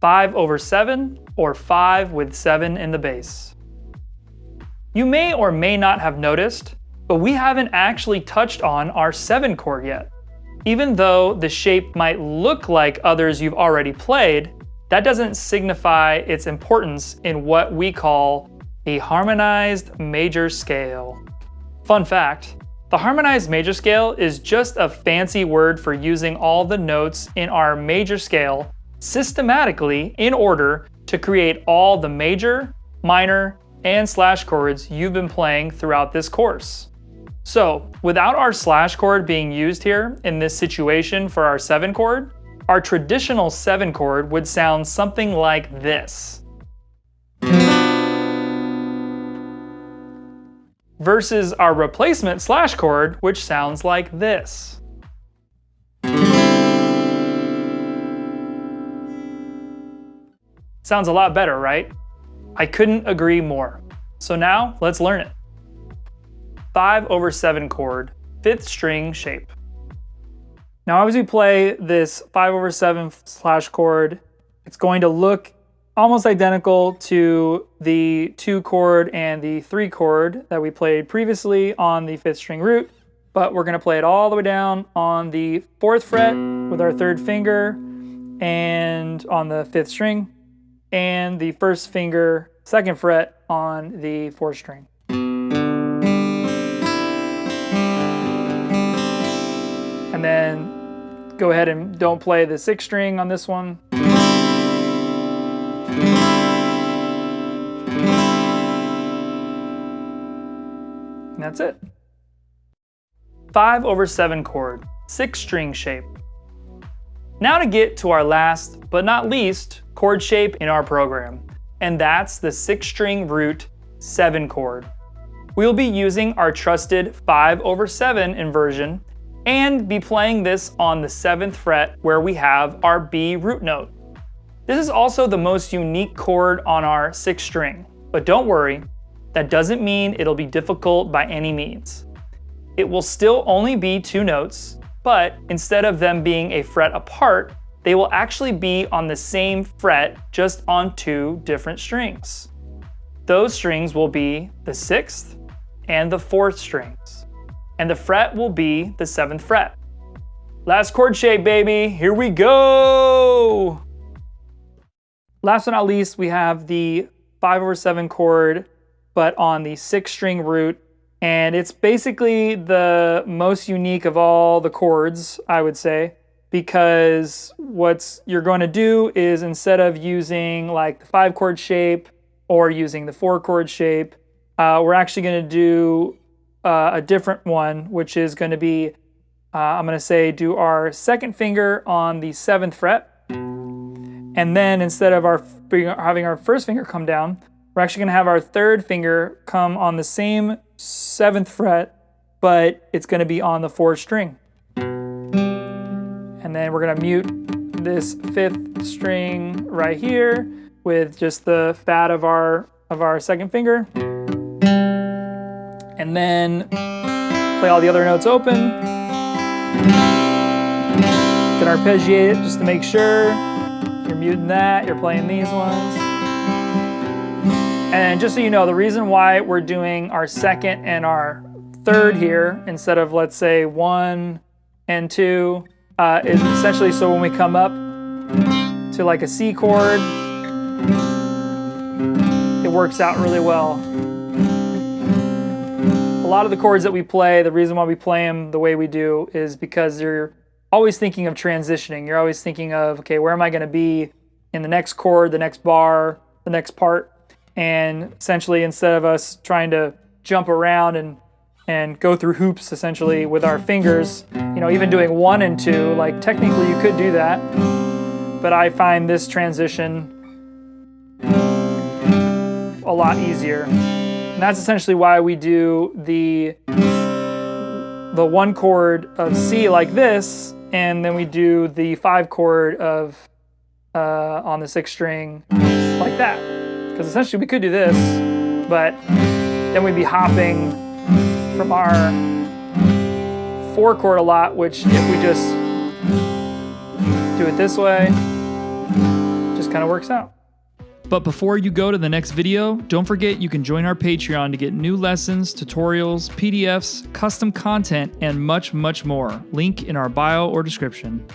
5/7 or 5 with 7 in the bass. You may or may not have noticed, but we haven't actually touched on our 7 chord yet. Even though the shape might look like others you've already played, that doesn't signify its importance in what we call the harmonized major scale. Fun fact, the harmonized major scale is just a fancy word for using all the notes in our major scale systematically in order to create all the major, minor, and slash chords you've been playing throughout this course. So, without our slash chord being used here in this situation for our 7 chord, our traditional 7 chord would sound something like this. Versus our replacement slash chord, which sounds like this. Sounds a lot better, right? I couldn't agree more. So now, let's learn it. 5/7 chord, 5th string shape. Now as we play this 5/7 slash chord, it's going to look almost identical to the 2 chord and the 3 chord that we played previously on the 5th string root, but we're going to play it all the way down on the 4th fret with our 3rd finger and on the 5th string, and the 1st finger, 2nd fret on the 4th string. And then go ahead and don't play the 6th string on this one. And that's it. 5/7 chord, 6th string shape. Now to get to our last but not least chord shape in our program, and that's the 6th string root 7 chord. We'll be using our trusted 5/7 inversion and be playing this on the 7th fret where we have our B root note. This is also the most unique chord on our 6th string, but don't worry, that doesn't mean it'll be difficult by any means. It will still only be 2 notes, but instead of them being a fret apart, they will actually be on the same fret, just on 2 different strings. Those strings will be the 6th and the 4th strings, and the fret will be the 7th fret. Last chord shape, baby, here we go! Last but not least, we have the 5/7 chord, but on the 6th string root, and it's basically the most unique of all the chords, I would say, because what you're going to do is instead of using like the 5 chord shape or using the 4 chord shape, we're actually going to do a different one, which is going to be, I'm going to say, do our 2nd finger on the 7th fret, and then instead of having our 1st finger come down, we're actually going to have our 3rd finger come on the same 7th fret, but it's going to be on the 4th string. And then we're going to mute this 5th string right here with just the fat of our 2nd finger. And then play all the other notes open. Can arpeggiate it just to make sure. You're muting that, you're playing these ones. And just so you know, the reason why we're doing our 2nd and our 3rd here instead of, let's say, 1 and 2 is essentially so when we come up to like a C chord, it works out really well. A lot of the chords that we play, the reason why we play them the way we do is because you're always thinking of transitioning. You're always thinking of, okay, where am I going to be in the next chord, the next bar, the next part? And essentially, instead of us trying to jump around and go through hoops essentially with our fingers, you know, even doing 1 and 2, like technically you could do that, but I find this transition a lot easier. And that's essentially why we do the 1 chord of C like this, and then we do the 5 chord of on the 6th string like that. Because essentially we could do this, but then we'd be hopping from our 4 chord a lot, which if we just do it this way, just kind of works out. But before you go to the next video, don't forget you can join our Patreon to get new lessons, tutorials, PDFs, custom content, and much, much more. Link in our bio or description.